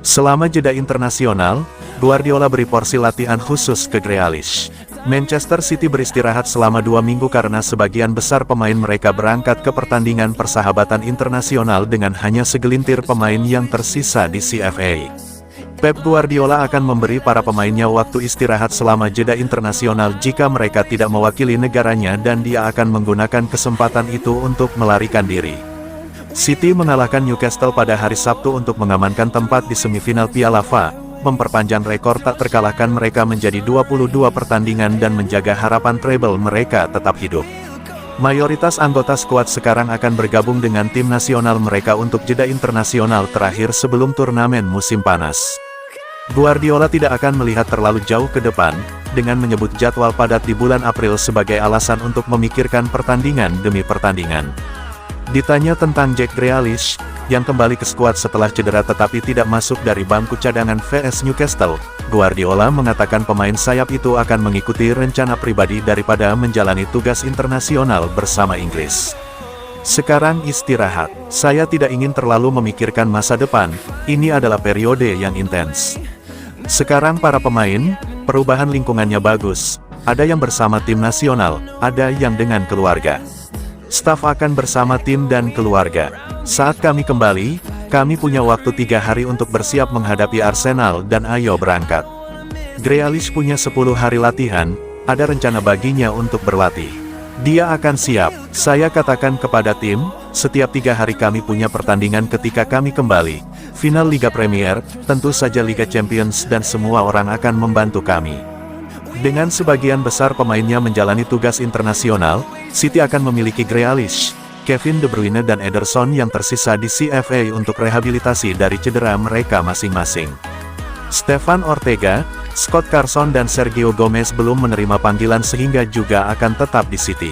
Selama jeda internasional, Guardiola beri porsi latihan khusus ke Grealish. Manchester City beristirahat selama 2 minggu karena sebagian besar pemain mereka berangkat ke pertandingan persahabatan internasional dengan hanya segelintir pemain yang tersisa di CFA. Pep Guardiola akan memberi para pemainnya waktu istirahat selama jeda internasional jika mereka tidak mewakili negaranya dan dia akan menggunakan kesempatan itu untuk melarikan diri. City mengalahkan Newcastle pada hari Sabtu untuk mengamankan tempat di semifinal Piala FA, memperpanjang rekor tak terkalahkan mereka menjadi 22 pertandingan dan menjaga harapan treble mereka tetap hidup. Mayoritas anggota skuad sekarang akan bergabung dengan tim nasional mereka untuk jeda internasional terakhir sebelum turnamen musim panas. Guardiola tidak akan melihat terlalu jauh ke depan, dengan menyebut jadwal padat di bulan April sebagai alasan untuk memikirkan pertandingan demi pertandingan. Ditanya tentang Jack Grealish, yang kembali ke skuad setelah cedera tetapi tidak masuk dari bangku cadangan vs Newcastle, Guardiola mengatakan pemain sayap itu akan mengikuti rencana pribadi daripada menjalani tugas internasional bersama Inggris. Sekarang istirahat, saya tidak ingin terlalu memikirkan masa depan, ini adalah periode yang intens. Sekarang para pemain, perubahan lingkungannya bagus, ada yang bersama tim nasional, ada yang dengan keluarga. Staf akan bersama tim dan keluarga. Saat kami kembali, kami punya waktu 3 hari untuk bersiap menghadapi Arsenal dan ayo berangkat. Grealish punya 10 hari latihan, ada rencana baginya untuk berlatih. Dia akan siap, saya katakan kepada tim, setiap 3 hari kami punya pertandingan ketika kami kembali. Final Liga Premier, tentu saja Liga Champions dan semua orang akan membantu kami. Dengan sebagian besar pemainnya menjalani tugas internasional, City akan memiliki Grealish, Kevin De Bruyne dan Ederson yang tersisa di CFA untuk rehabilitasi dari cedera mereka masing-masing. Stefan Ortega, Scott Carson dan Sergio Gomez belum menerima panggilan sehingga juga akan tetap di City.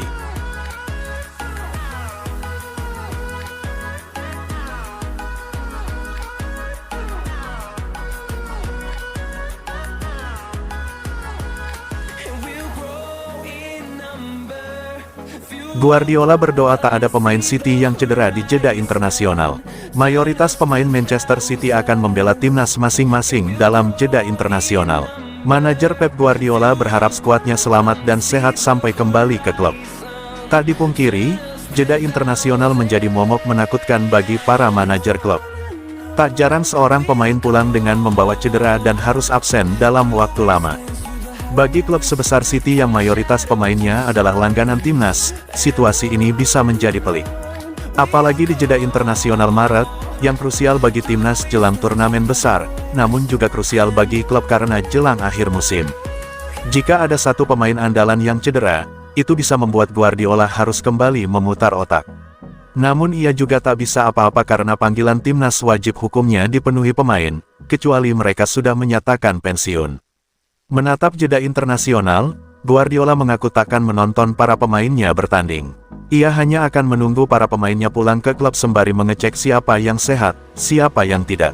Guardiola berdoa tak ada pemain City yang cedera di jeda internasional. Mayoritas pemain Manchester City akan membela timnas masing-masing dalam jeda internasional. Manajer Pep Guardiola berharap skuadnya selamat dan sehat sampai kembali ke klub. Tak dipungkiri, jeda internasional menjadi momok menakutkan bagi para manajer klub. Tak jarang seorang pemain pulang dengan membawa cedera dan harus absen dalam waktu lama. Bagi klub sebesar City yang mayoritas pemainnya adalah langganan timnas, situasi ini bisa menjadi pelik. Apalagi di jeda internasional Maret, yang krusial bagi timnas jelang turnamen besar, namun juga krusial bagi klub karena jelang akhir musim. Jika ada satu pemain andalan yang cedera, itu bisa membuat Guardiola harus kembali memutar otak. Namun ia juga tak bisa apa-apa karena panggilan timnas wajib hukumnya dipenuhi pemain, kecuali mereka sudah menyatakan pensiun. Menatap jeda internasional, Guardiola mengaku takkan menonton para pemainnya bertanding. Ia hanya akan menunggu para pemainnya pulang ke klub sembari mengecek siapa yang sehat, siapa yang tidak.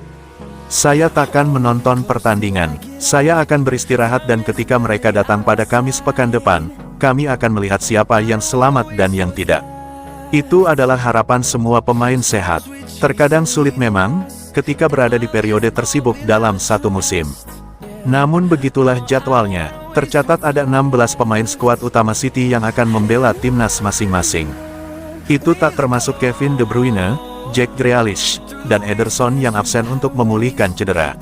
Saya takkan menonton pertandingan, saya akan beristirahat dan ketika mereka datang pada Kamis pekan depan, kami akan melihat siapa yang selamat dan yang tidak. Itu adalah harapan semua pemain sehat. Terkadang sulit memang, ketika berada di periode tersibuk dalam satu musim. Namun begitulah jadwalnya, tercatat ada 16 pemain skuad utama City yang akan membela timnas masing-masing. Itu tak termasuk Kevin De Bruyne, Jack Grealish, dan Ederson yang absen untuk memulihkan cedera.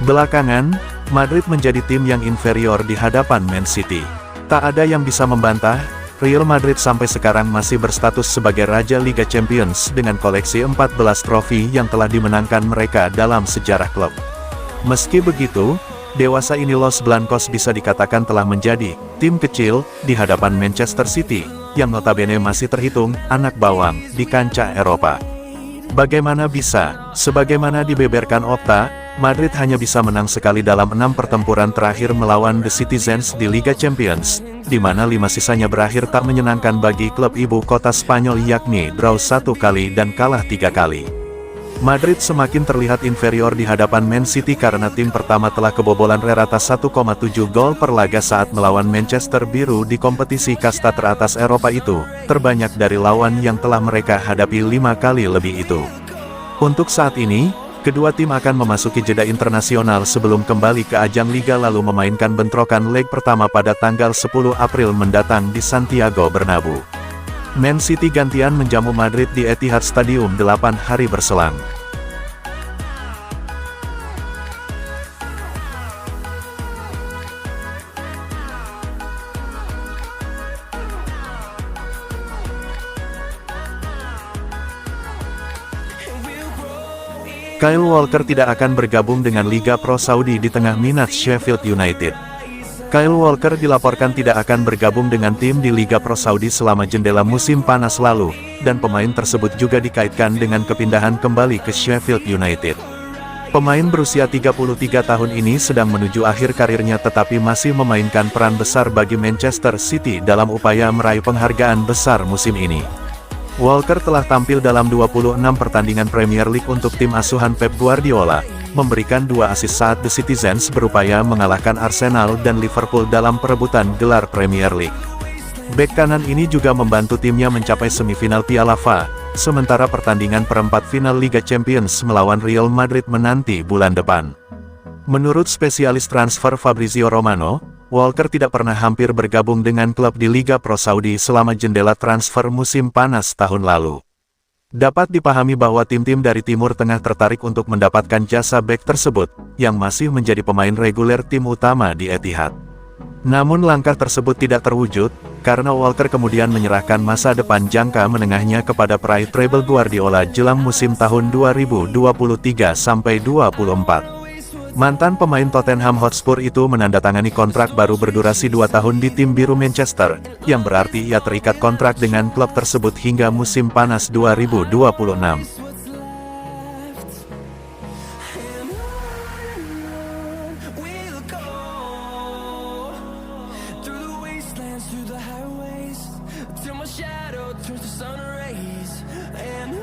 Belakangan, Madrid menjadi tim yang inferior di hadapan Man City. Tak ada yang bisa membantah, Real Madrid sampai sekarang masih berstatus sebagai Raja Liga Champions dengan koleksi 14 trofi yang telah dimenangkan mereka dalam sejarah klub. Meski begitu, dewasa ini Los Blancos bisa dikatakan telah menjadi tim kecil di hadapan Manchester City, yang notabene masih terhitung anak bawang di kancah Eropa. Bagaimana bisa, sebagaimana dibeberkan Opta, Madrid hanya bisa menang sekali dalam 6 pertempuran terakhir melawan The Citizens di Liga Champions, di mana 5 sisanya berakhir tak menyenangkan bagi klub ibu kota Spanyol, yakni draw 1 kali dan kalah 3 kali. Madrid semakin terlihat inferior di hadapan Man City karena tim pertama telah kebobolan rata 1,7 gol per laga saat melawan Manchester Biru di kompetisi kasta teratas Eropa itu, terbanyak dari lawan yang telah mereka hadapi 5 kali lebih itu. Untuk saat ini, kedua tim akan memasuki jeda internasional sebelum kembali ke ajang Liga lalu memainkan bentrokan leg pertama pada tanggal 10 April mendatang di Santiago Bernabeu. Man City gantian menjamu Madrid di Etihad Stadium 8 hari berselang. Kyle Walker tidak akan bergabung dengan Liga Pro Saudi di tengah minat Sheffield United. Kyle Walker dilaporkan tidak akan bergabung dengan tim di Liga Pro Saudi selama jendela musim panas lalu, dan pemain tersebut juga dikaitkan dengan kepindahan kembali ke Sheffield United. Pemain berusia 33 tahun ini sedang menuju akhir karirnya tetapi masih memainkan peran besar bagi Manchester City dalam upaya meraih penghargaan besar musim ini. Walker telah tampil dalam 26 pertandingan Premier League untuk tim asuhan Pep Guardiola, memberikan 2 assist saat The Citizens berupaya mengalahkan Arsenal dan Liverpool dalam perebutan gelar Premier League. Bek kanan ini juga membantu timnya mencapai semifinal Piala FA, sementara pertandingan perempat final Liga Champions melawan Real Madrid menanti bulan depan. Menurut spesialis transfer Fabrizio Romano, Walker tidak pernah hampir bergabung dengan klub di Liga Pro Saudi selama jendela transfer musim panas tahun lalu. Dapat dipahami bahwa tim-tim dari Timur Tengah tertarik untuk mendapatkan jasa bek tersebut, yang masih menjadi pemain reguler tim utama di Etihad. Namun langkah tersebut tidak terwujud, karena Walker kemudian menyerahkan masa depan jangka menengahnya kepada peraih treble Guardiola jelang musim tahun 2023-24. Mantan pemain Tottenham Hotspur itu menandatangani kontrak baru berdurasi 2 tahun di tim biru Manchester, yang berarti ia terikat kontrak dengan klub tersebut hingga musim panas 2026. Through the wastelands, through the highways, till my shadow turns to sun rays.